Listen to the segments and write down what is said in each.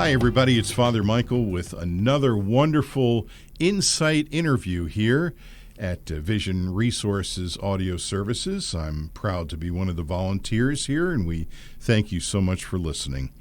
Hi, everybody. It's Father Michael with another wonderful InSight interview here at Vision Resources Audio Services. I'm proud to be one of the volunteers here, and we thank you so much for listening.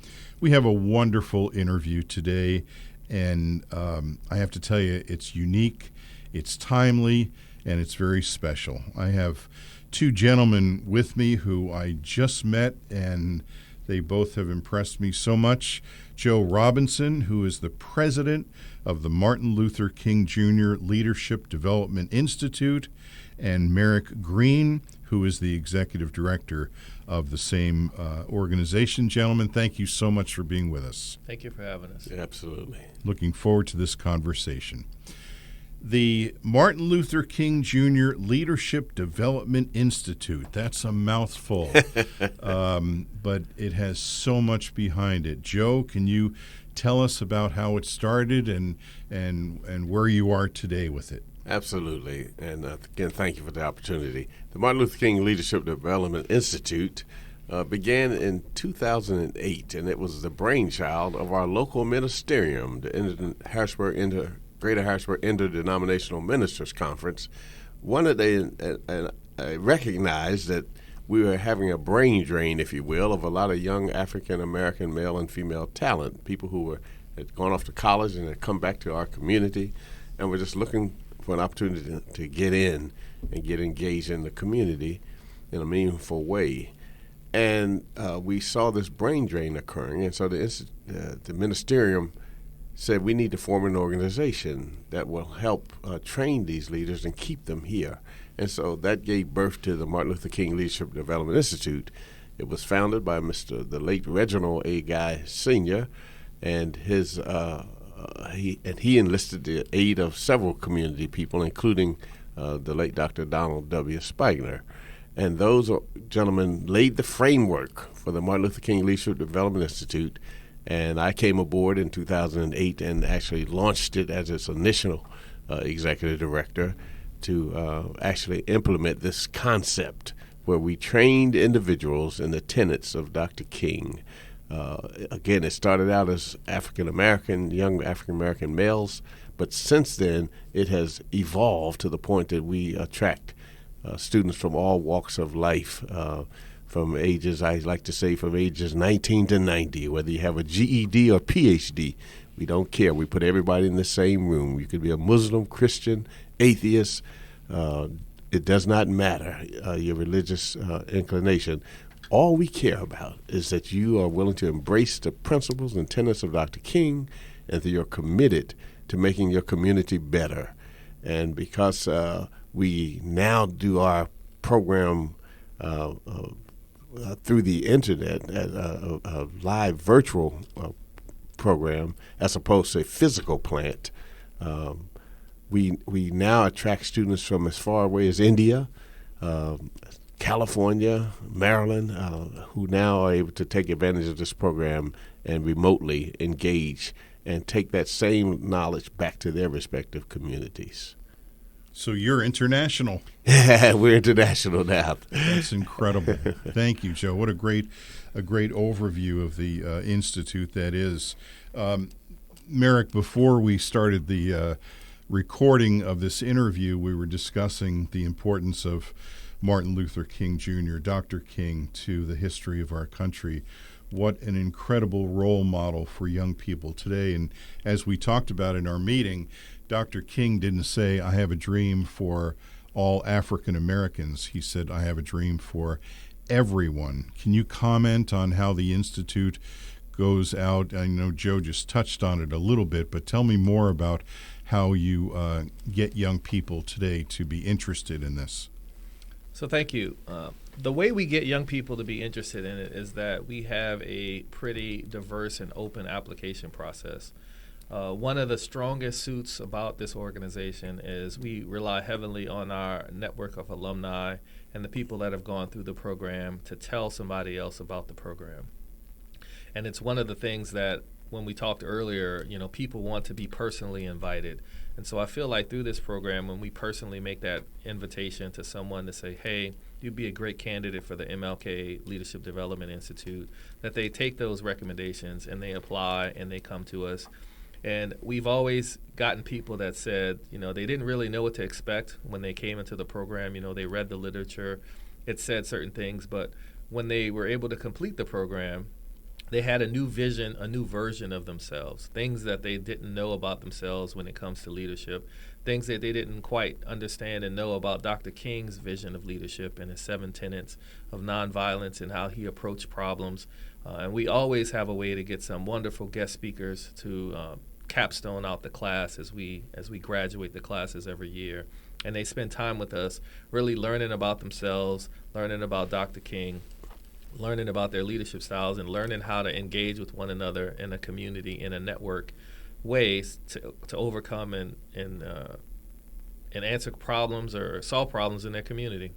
We have a wonderful interview today, and I have to tell you, it's unique, it's timely, and it's very special. I have two gentlemen with me who I just met, and they both have impressed me so much. Joe Robinson, who is the president of the Martin Luther King Jr. Leadership Development Institute, and Merrick Green, who is the executive director of the same organization. Gentlemen, thank you so much for being with us. Thank you for having us. Yeah, absolutely. Looking forward to this conversation. The Martin Luther King Jr. Leadership Development Institute. That's a mouthful, but it has so much behind it. Joe, can you tell us about how it started and where you are today with it? Absolutely. And again, thank you for the opportunity. The Martin Luther King Leadership Development Institute began in 2008, and it was the brainchild of our local ministerium, the Greater Harrisburg Interdenominational Ministers Conference. I recognized that we were having a brain drain, if you will, of a lot of young African-American male and female talent, people who had gone off to college and had come back to our community, and were just looking for an opportunity to get in and get engaged in the community in a meaningful way. And we saw this brain drain occurring, and so the ministerium said we need to form an organization that will help train these leaders and keep them here. And so that gave birth to the Martin Luther King Leadership Development Institute. It was founded by the late Reginald A. Guy Sr., and he enlisted the aid of several community people, including the late Dr. Donald W. Spigner. And those gentlemen laid the framework for the Martin Luther King Leadership Development Institute. And I came aboard in 2008 and actually launched it as its initial executive director to actually implement this concept where we trained individuals in the tenets of Dr. King. Again, it started out as young African-American males, but since then it has evolved to the point that we attract students from all walks of life, from ages 19 to 90, whether you have a GED or PhD. We don't care. We put everybody in the same room. You could be a Muslim, Christian, atheist. It does not matter your religious inclination. All we care about is that you are willing to embrace the principles and tenets of Dr. King, and that you're committed to making your community better. And because we now do our program through the internet, a live virtual program, as opposed to a physical plant, we now attract students from as far away as India, California, Maryland, who now are able to take advantage of this program and remotely engage and take that same knowledge back to their respective communities. So you're international. We're international now. That's incredible. Thank you, Joe. What a great overview of the institute that is. Merrick, before we started the recording of this interview, we were discussing the importance of Martin Luther King Jr., Dr. King, to the history of our country. What an incredible role model for young people today. And as we talked about in our meeting, Dr. King didn't say, I have a dream for all African Americans. He said, I have a dream for everyone. Can you comment on how the Institute goes out? I know Joe just touched on it a little bit, but tell me more about how you get young people today to be interested in this. So thank you. The way we get young people to be interested in it is that we have a pretty diverse and open application process. One of the strongest suits about this organization is we rely heavily on our network of alumni and the people that have gone through the program to tell somebody else about the program. And it's one of the things that when we talked earlier, people want to be personally invited. And so I feel like through this program, when we personally make that invitation to someone to say, hey, you'd be a great candidate for the MLK Leadership Development Institute, that they take those recommendations and they apply and they come to us. And we've always gotten people that said, they didn't really know what to expect when they came into the program. They read the literature, it said certain things, but when they were able to complete the program, they had a new vision, a new version of themselves, things that they didn't know about themselves when it comes to leadership, things that they didn't quite understand and know about Dr. King's vision of leadership and his 7 tenets of nonviolence and how he approached problems. And we always have a way to get some wonderful guest speakers to capstone out the class as we graduate the classes every year. And they spend time with us really learning about themselves, learning about Dr. King, learning about their leadership styles, and learning how to engage with one another in a community, in a network ways to overcome and answer problems or solve problems in their community.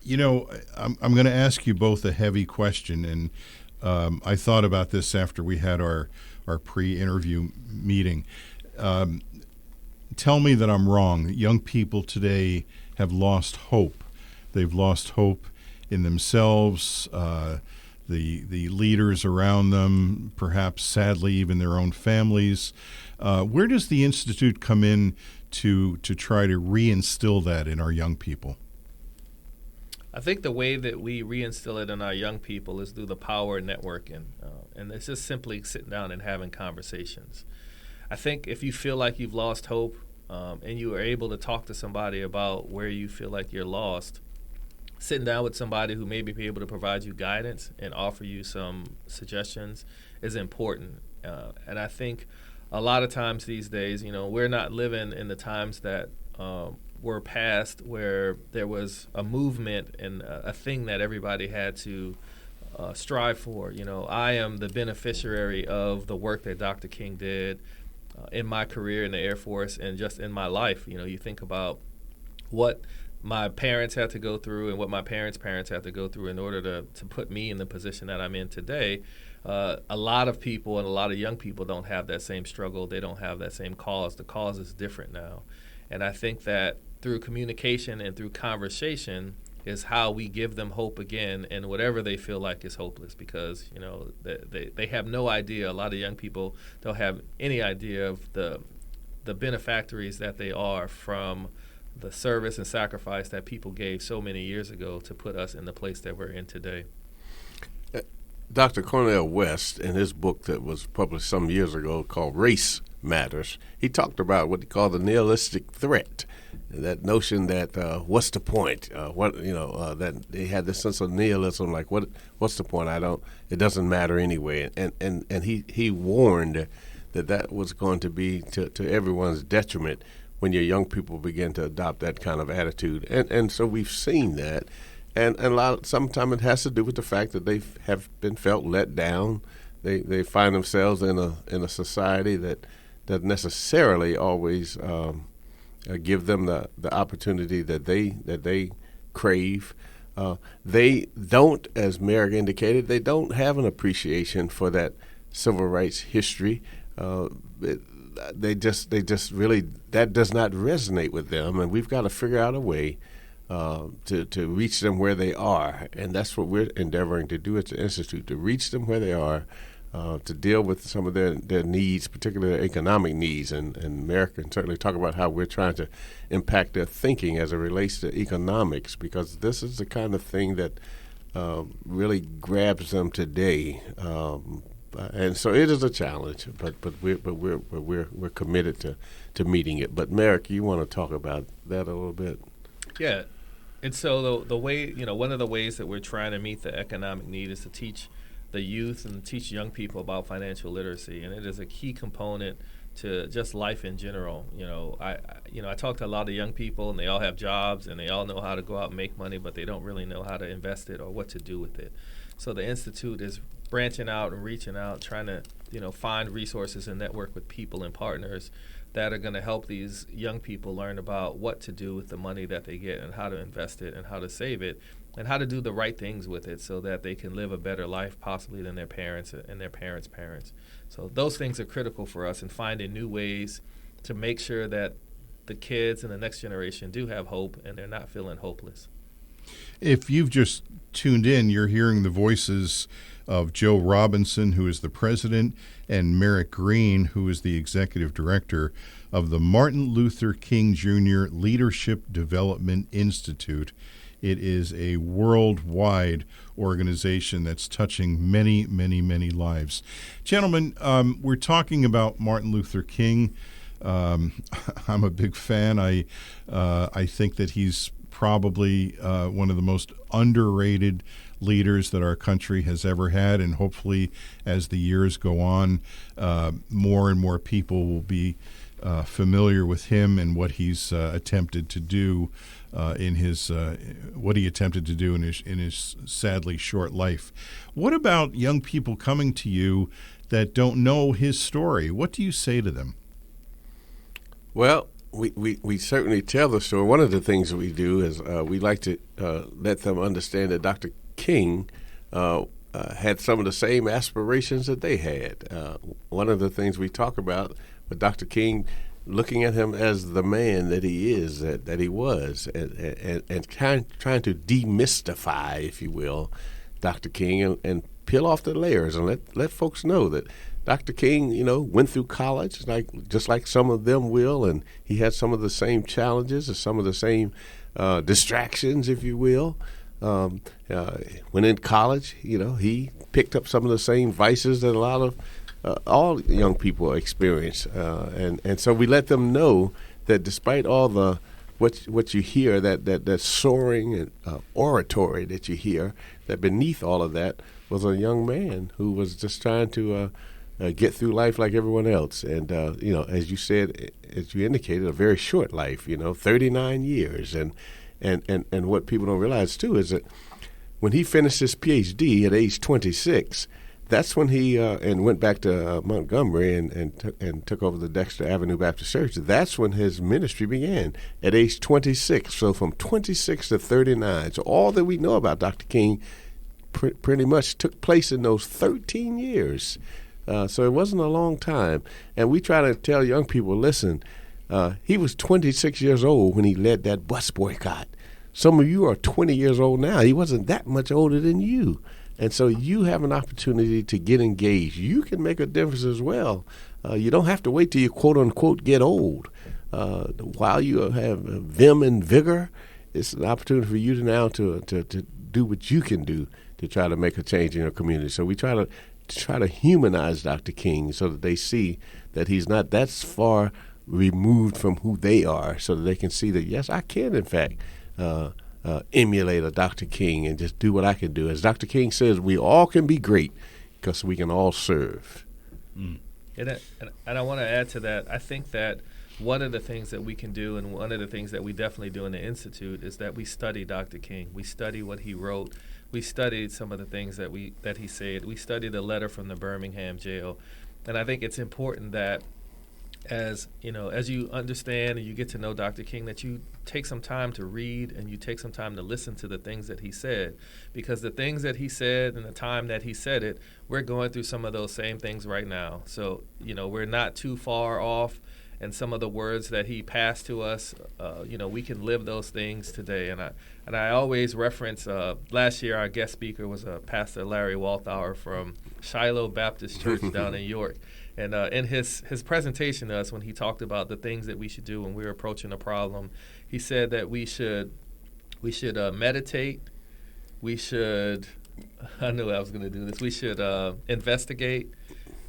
I'm going to ask you both a heavy question, and I thought about this after we had our pre-interview meeting. Tell me that I'm wrong. Young people today have lost hope. They've lost hope in themselves, the leaders around them, perhaps sadly even their own families. Where does the Institute come in to try to reinstill that in our young people? I think the way that we reinstill it in our young people is through the power of networking, and it's just simply sitting down and having conversations. I think if you feel like you've lost hope and you are able to talk to somebody about where you feel like you're lost, sitting down with somebody who may be able to provide you guidance and offer you some suggestions is important. And I think a lot of times these days, we're not living in the times that were past where there was a movement and a thing that everybody had to strive for. I am the beneficiary of the work that Dr. King did in my career in the Air Force and just in my life. You think about what my parents had to go through and what my parents' parents had to go through in order to put me in the position that I'm in today. A lot of people and a lot of young people don't have that same struggle. They don't have that same cause. The cause is different now. And I think that through communication and through conversation is how we give them hope again in whatever they feel like is hopeless, because they have no idea. A lot of young people don't have any idea of the benefactories that they are from the service and sacrifice that people gave so many years ago to put us in the place that we're in today. Dr. Cornel West, in his book that was published some years ago called Race Matters, he talked about what he called the nihilistic threat, that notion that what's the point? That they had this sense of nihilism, like what's the point? It doesn't matter anyway. And he warned that was going to be to everyone's detriment when your young people begin to adopt that kind of attitude. And so we've seen that. And sometimes it has to do with the fact that they have been felt let down. They find themselves in a society that doesn't necessarily always give them the opportunity that they crave. They don't, as Merrick indicated, they don't have an appreciation for that civil rights history. They just really, that does not resonate with them, and we've got to figure out a way to reach them where they are, and that's what we're endeavoring to do at the Institute, to reach them where they are, to deal with some of their needs, particularly their economic needs, and Merrick can certainly talk about how we're trying to impact their thinking as it relates to economics, because this is the kind of thing that really grabs them today. And so it is a challenge, but we're committed to meeting it. But Merrick, you want to talk about that a little bit? Yeah, and so the way one of the ways that we're trying to meet the economic need is to teach the youth and teach young people about financial literacy, and it is a key component to just life in general. I talk to a lot of young people, and they all have jobs, and they all know how to go out and make money, but they don't really know how to invest it or what to do with it. So the Institute is branching out and reaching out, trying to find resources and network with people and partners that are going to help these young people learn about what to do with the money that they get and how to invest it and how to save it. and how to do the right things with it so that they can live a better life possibly than their parents and their parents' parents. So those things are critical for us in finding new ways to make sure that the kids and the next generation do have hope and they're not feeling hopeless. If you've just tuned in, you're hearing the voices of Joe Robinson, who is the president, and Merrick Green, who is the executive director of the Martin Luther King Jr. Leadership Development Institute. It is a worldwide organization that's touching many, many, many lives. Gentlemen, we're talking about Martin Luther King. I'm a big fan. I think that he's probably one of the most underrated leaders that our country has ever had, and hopefully as the years go on, more and more people will be familiar with him and what he's attempted to do in his sadly short life. What about young people coming to you that don't know his story? What do you say to them? Well, we certainly tell the story. One of the things that we do is we like to let them understand that Dr. King had some of the same aspirations that they had. One of the things we talk about with Dr. King, looking at him as the man that he is, that he was, and trying to demystify, if you will, Dr. King and peel off the layers and let folks know that Dr. King, went through college just like some of them will, and he had some of the same challenges and some of the same distractions, if you will. When in college, he picked up some of the same vices that a lot of all young people experience, and so we let them know that despite all the what you hear, that soaring and oratory that you hear, that beneath all of that was a young man who was just trying to get through life like everyone else, and as you said, as you indicated, a very short life, 39 years, and what people don't realize too is that when he finished his PhD at age 26. That's when he went back to Montgomery and took over the Dexter Avenue Baptist Church. That's when his ministry began at age 26. So from 26 to 39. So all that we know about Dr. King pretty much took place in those 13 years. So it wasn't a long time. And we try to tell young people, listen, he was 26 years old when he led that bus boycott. Some of you are 20 years old now. He wasn't that much older than you. And so you have an opportunity to get engaged. You can make a difference as well. You don't have to wait till you, quote unquote, get old. While you have vim and vigor, it's an opportunity for you to now to do what you can do to try to make a change in your community. So we try to humanize Dr. King so that they see that he's not that far removed from who they are, so that they can see that, yes, I can, in fact, emulate a Dr. King and just do what I can do. As Dr. King says, we all can be great because we can all serve. Mm. And I want to add to that. I think that one of the things that we can do, and one of the things that we definitely do in the Institute, is that we study Dr. King. We study what he wrote. We studied some of the things that he said. We studied a letter from the Birmingham jail. And I think it's important that as you understand and you get to know Dr. King, that you take some time to read and you take some time to listen to the things that he said, because the things that he said and the time that he said it, we're going through some of those same things right now. So, we're not too far off, and some of the words that he passed to us, we can live those things today. And I always reference, last year our guest speaker was Pastor Larry Walthour from Shiloh Baptist Church down in York. And in his presentation to us, when he talked about the things that we should do when we're approaching a problem, he said that we should meditate, we should, I knew I was going to do this, we should investigate,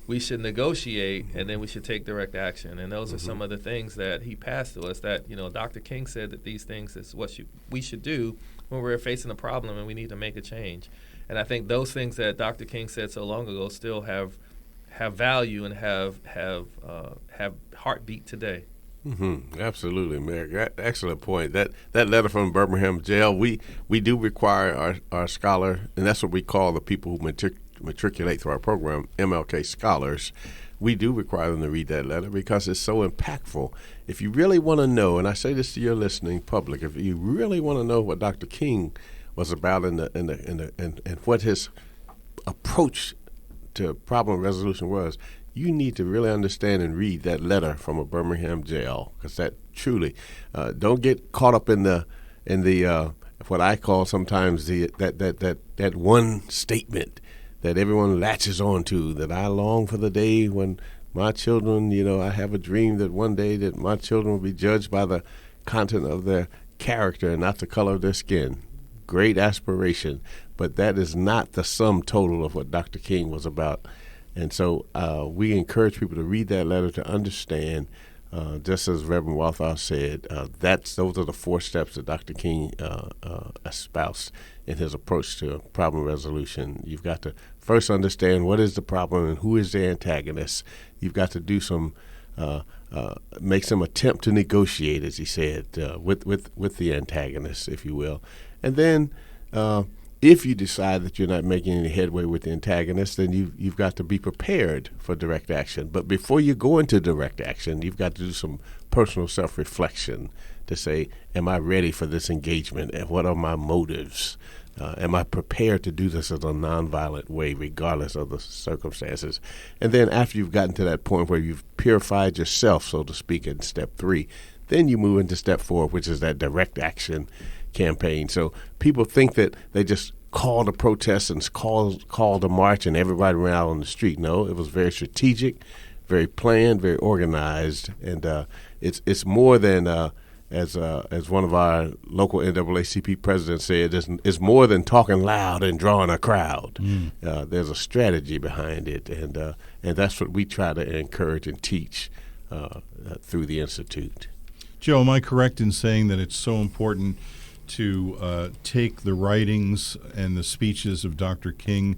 we should negotiate, and then we should take direct action. And those are some of the things that he passed to us that, Dr. King said that these things is what we should do when we're facing a problem and we need to make a change. And I think those things that Dr. King said so long ago still have value and have heartbeat today. Mm-hmm. Absolutely, Merrick. Excellent point. That letter from Birmingham jail, we do require our scholar, and that's what we call the people who matriculate through our program, MLK scholars. We do require them to read that letter because it's so impactful. If you really want to know, and I say this to your listening public, if you really want to know what Dr. King was about and what his approach to problem resolution was, you need to really understand and read that letter from a Birmingham jail, because that truly don't get caught up in the what I call sometimes that one statement that everyone latches on to, that I long for the day when my children, I have a dream that one day that my children will be judged by the content of their character and not the color of their skin. Great aspiration, but that is not the sum total of what Dr. King was about. And so we encourage people to read that letter to understand, just as Reverend Walthouse said, those are the 4 steps that Dr. King espoused in his approach to problem resolution. You've got to first understand what is the problem and who is the antagonist. You've got to do make some attempt to negotiate, as he said, with the antagonist, if you will. And then if you decide that you're not making any headway with the antagonist, then you've got to be prepared for direct action. But before you go into direct action, you've got to do some personal self-reflection to say, am I ready for this engagement, and what are my motives? Am I prepared to do this in a nonviolent way, regardless of the circumstances? And then after you've gotten to that point where you've purified yourself, so to speak, in step 3, then you move into step 4, which is that direct action campaign. So people think that they just called a protest and called a march and everybody ran out on the street. No, it was very strategic, very planned, very organized, and it's more than as one of our local NAACP presidents said, it's more than talking loud and drawing a crowd. There's a strategy behind it, and that's what we try to encourage and teach through the Institute. Joe, am I correct in saying that it's so important to take the writings and the speeches of Dr. King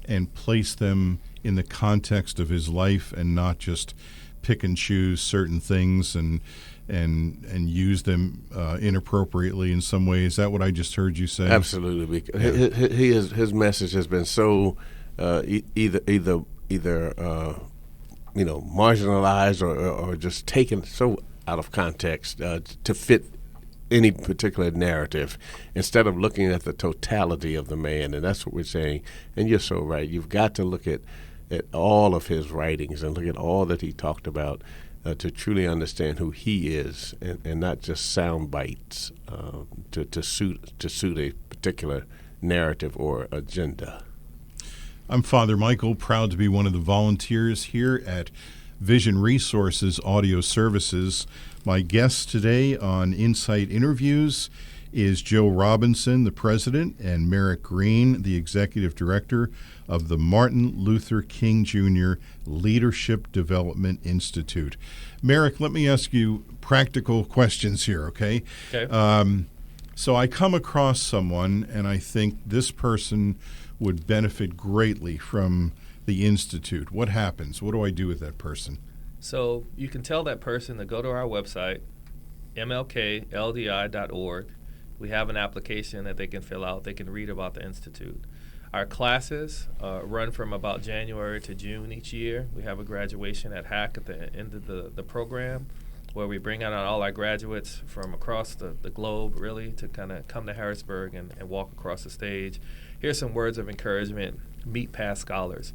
and place them in the context of his life, and not just pick and choose certain things and use them inappropriately in some way? Is that what I just heard you say? Absolutely. His message has been so either marginalized or just taken so out of context to fit any particular narrative, instead of looking at the totality of the man. And that's what we're saying. And you're so right. You've got to look at all of his writings and look at all that he talked about to truly understand who he is, and not just sound bites to suit a particular narrative or agenda. I'm Father Michael, proud to be one of the volunteers here at Vision Resources Audio Services. My guest today on InSight Interviews is Joe Robinson, the president, and Merrick Green, the executive director of the Martin Luther King Jr. Leadership Development Institute. Merrick, let me ask you practical questions here, okay? Okay. So I come across someone, and I think this person would benefit greatly from the Institute. What happens? What do I do with that person? So you can tell that person to go to our website, mlkldi.org. We have an application that they can fill out. They can read about the Institute. Our classes run from about January to June each year. We have a graduation at HAC at the end of the program, where we bring out all our graduates from across the globe, really, to kind of come to Harrisburg and walk across the stage. Here's some words of encouragement: meet past scholars.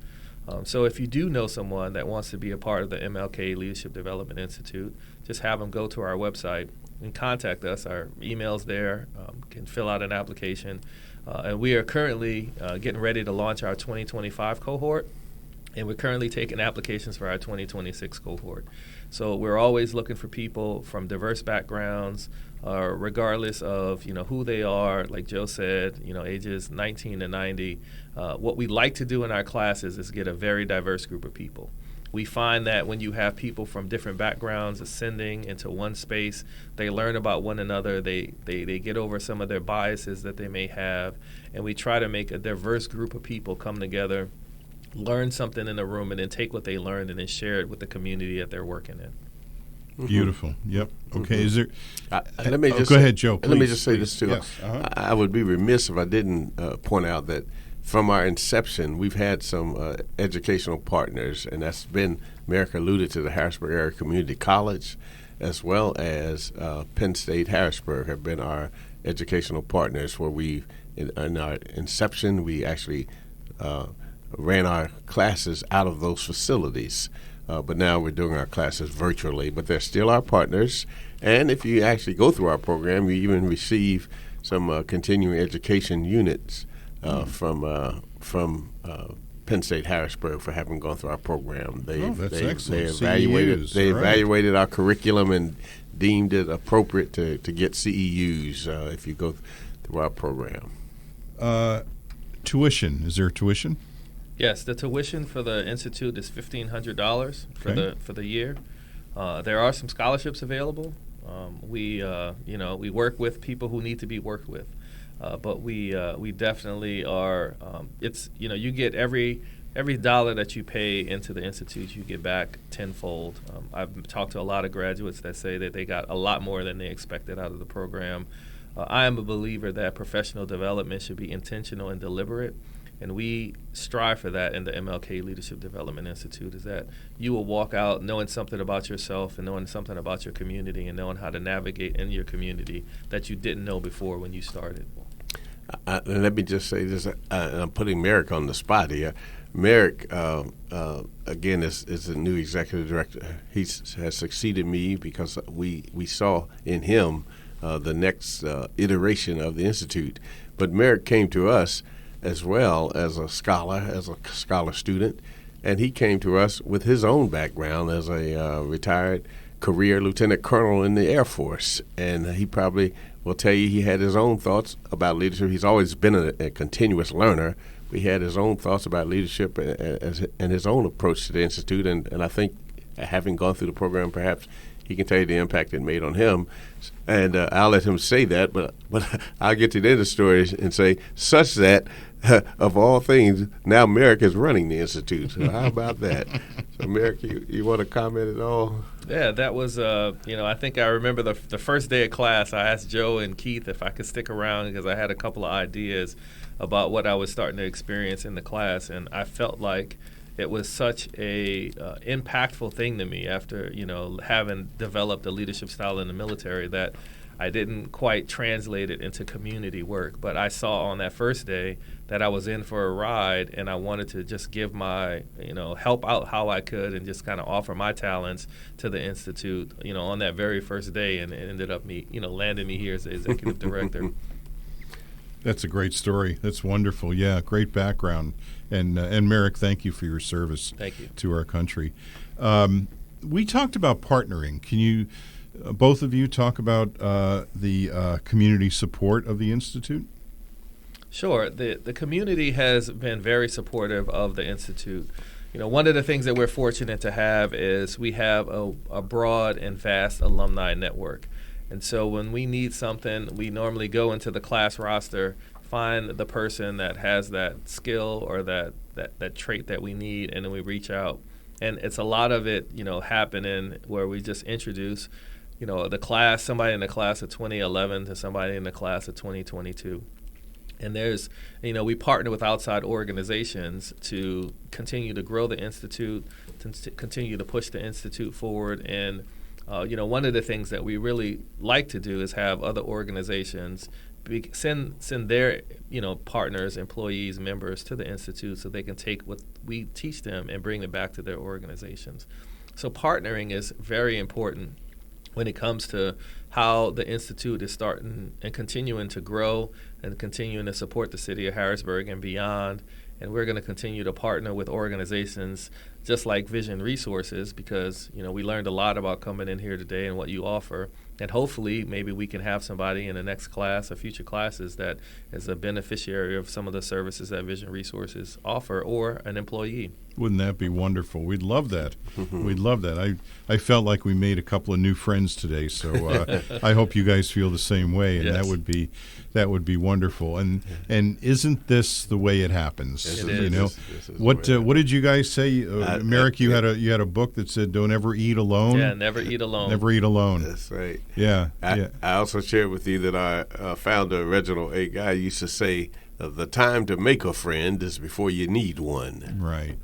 So if you do know someone that wants to be a part of the MLK Leadership Development Institute, just have them go to our website and contact us. Our email's there, can fill out an application. And we are currently getting ready to launch our 2025 cohort, and we're currently taking applications for our 2026 cohort. So we're always looking for people from diverse backgrounds, regardless of who they are. Like Joe said, ages 19 to 90. What we like to do in our classes is get a very diverse group of people. We find that when you have people from different backgrounds ascending into one space, they learn about one another, they get over some of their biases that they may have, and we try to make a diverse group of people come together, learn something in the room, and then take what they learned and then share it with the community that they're working in. Beautiful. Yep. Okay. Is there? Let me just go ahead, Joe. Let me just say this too. Yes. I would be remiss if I didn't point out that from our inception, we've had some educational partners, and that's been, Merrick alluded to, the Harrisburg Area Community College, as well as Penn State Harrisburg have been our educational partners where in our inception, we actually ran our classes out of those facilities. But now we're doing our classes virtually, but they're still our partners. And if you actually go through our program, you even receive some continuing education units from Penn State Harrisburg for having gone through our program. That's excellent. They CEUs, right. evaluated our curriculum and deemed it appropriate to get CEUs if you go through our program. Tuition. Is there tuition? Yes, the tuition for the institute is $1,500 for the year. There are some scholarships available. We work with people who need to be worked with, but we definitely are. You get every dollar that you pay into the institute, you get back tenfold. I've talked to a lot of graduates that say that they got a lot more than they expected out of the program. I am a believer that professional development should be intentional and deliberate. And we strive for that in the MLK Leadership Development Institute, is that you will walk out knowing something about yourself and knowing something about your community and knowing how to navigate in your community that you didn't know before when you started. Let me just say this. I'm putting Merrick on the spot here. Merrick, again, is the new executive director. He has succeeded me because we saw in him the next iteration of the Institute. But Merrick came to us as well as a scholar student, and he came to us with his own background as a retired career lieutenant colonel in the Air Force, and he probably will tell you he had his own thoughts about leadership. He's always been a continuous learner. He had his own thoughts about leadership and his own approach to the Institute, and I think having gone through the program, perhaps he can tell you the impact it made on him. And I'll let him say that, but I'll get to the end of the story and say, such that, of all things, now Merrick is running the Institute. So how about that? So Merrick, you want to comment at all? Yeah, that was, I think I remember the first day of class, I asked Joe and Keith if I could stick around because I had a couple of ideas about what I was starting to experience in the class, and I felt like it was such a impactful thing to me after, having developed a leadership style in the military that I didn't quite translate it into community work. But I saw on that first day that I was in for a ride, and I wanted to just give my, help out how I could and just kind of offer my talents to the Institute, on that very first day, and it ended up landing me here as the executive director. That's a great story. That's wonderful. Yeah, great background. And Merrick, thank you for your service to our country. We talked about partnering. Can you, both of you, talk about the community support of the Institute? Sure. The community has been very supportive of the Institute. One of the things that we're fortunate to have is we have a broad and vast alumni network. And so when we need something, we normally go into the class roster, find the person that has that skill or that trait that we need, and then we reach out. And it's a lot of it, happening where we just introduce, the class, somebody in the class of 2011 to somebody in the class of 2022. And there's, we partner with outside organizations to continue to grow the Institute, to continue to push the Institute forward. And one of the things that we really like to do is have other organizations send their partners, employees, members to the Institute so they can take what we teach them and bring it back to their organizations. So partnering is very important when it comes to how the Institute is starting and continuing to grow and continuing to support the city of Harrisburg and beyond. And we're going to continue to partner with organizations just like Vision Resources because, we learned a lot about coming in here today and what you offer. And hopefully maybe we can have somebody in the next class or future classes that is a beneficiary of some of the services that Vision Resources offer or an employee. Wouldn't that be wonderful? We'd love that. We'd love that. I felt like we made a couple of new friends today, so I hope you guys feel the same way, and yes. that would be wonderful. And isn't this the way it happens? Yes, it is. What did you guys say, Merrick? You had a book that said, "Don't ever eat alone." Yeah, never eat alone. Never eat alone. That's right. Yeah. I also shared with you that our founder, Reginald A. Guy, used to say, the time to make a friend is before you need one. Right.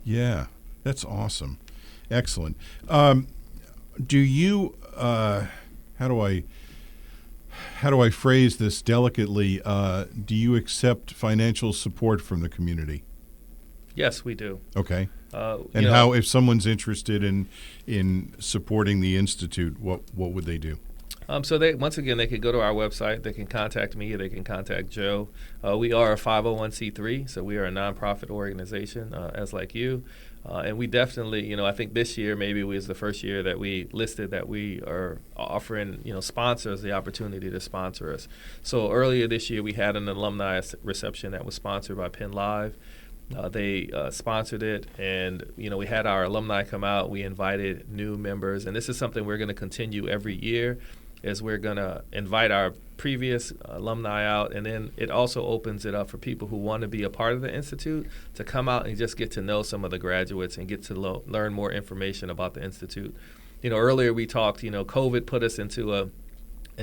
Yeah, that's awesome. Excellent. Do you, how do I how do I phrase this delicately? Do you accept financial support from the community? Yes, we do. Okay. You And know, how, if someone's interested in supporting the Institute, what would they do? So they once again they could go to our website. They can contact me. Or they can contact Joe. We are a 501c3, so we are a nonprofit organization, as like you. And we definitely, I think this year maybe was the first year that we listed that we are offering, sponsors the opportunity to sponsor us. So earlier this year we had an alumni reception that was sponsored by Penn Live. They sponsored it, and we had our alumni come out. We invited new members, and this is something we're going to continue every year. Is we're going to invite our previous alumni out, and then it also opens it up for people who want to be a part of the Institute to come out and just get to know some of the graduates and get to learn more information about the Institute. Earlier we talked, COVID put us into an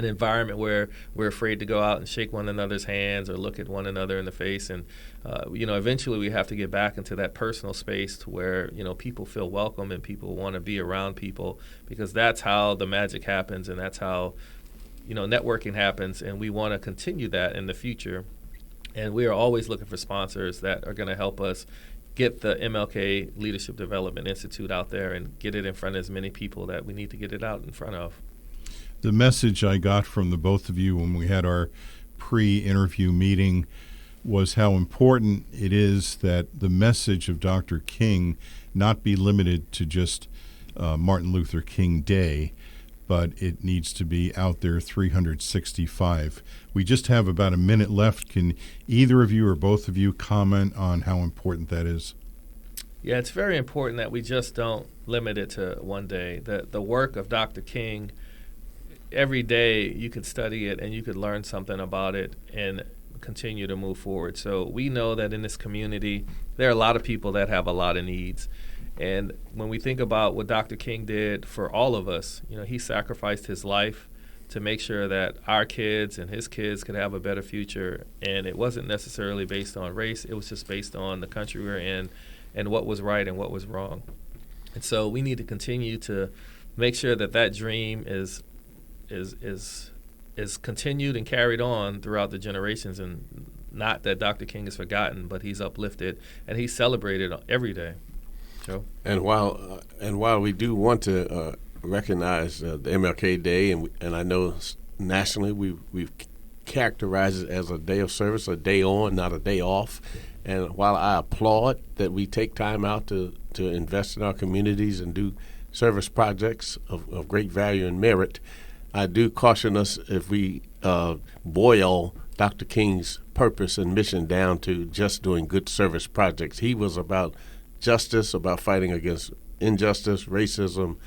environment where we're afraid to go out and shake one another's hands or look at one another in the face. And, eventually we have to get back into that personal space to where, people feel welcome and people want to be around people, because that's how the magic happens and that's how, networking happens. And we want to continue that in the future. And we are always looking for sponsors that are going to help us get the MLK Leadership Development Institute out there and get it in front of as many people that we need to get it out in front of. The message I got from the both of you when we had our pre-interview meeting was how important it is that the message of Dr. King not be limited to just Martin Luther King Day, but it needs to be out there 365. We just have about a minute left. Can either of you or both of you comment on how important that is? Yeah, it's very important that we just don't limit it to one day. The work of Dr. King, every day you could study it and you could learn something about it and continue to move forward. So we know that in this community, there are a lot of people that have a lot of needs. And when we think about what Dr. King did for all of us, he sacrificed his life to make sure that our kids and his kids could have a better future. And it wasn't necessarily based on race. It was just based on the country we're in and what was right and what was wrong. And so we need to continue to make sure that that dream is continued and carried on throughout the generations, and not that Dr. King is forgotten, but he's uplifted and he's celebrated every day. Joe? And while we do want to recognize the MLK Day, and I know nationally we've characterized it as a day of service, a day on, not a day off. And while I applaud that we take time out to invest in our communities and do service projects of great value and merit, I do caution us if we boil Dr. King's purpose and mission down to just doing good service projects. He was about justice, about fighting against injustice, racism,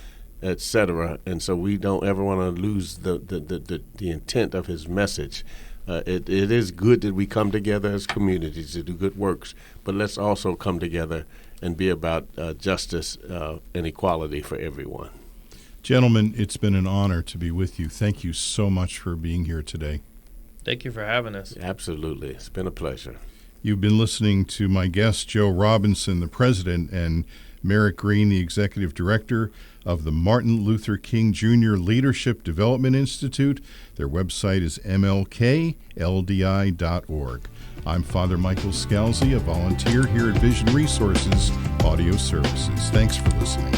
etc. And so we don't ever want to lose the intent of his message. It is good that we come together as communities to do good works, but let's also come together and be about justice and equality for everyone. Gentlemen, it's been an honor to be with you. Thank you so much for being here today. Thank you for having us. Absolutely. It's been a pleasure. You've been listening to my guest, Joe Robinson, the president, and Merrick Green, the executive director of the Martin Luther King Jr. Leadership Development Institute. Their website is mlkldi.org. I'm Father Michael Scalzi, a volunteer here at Vision Resources Audio Services. Thanks for listening.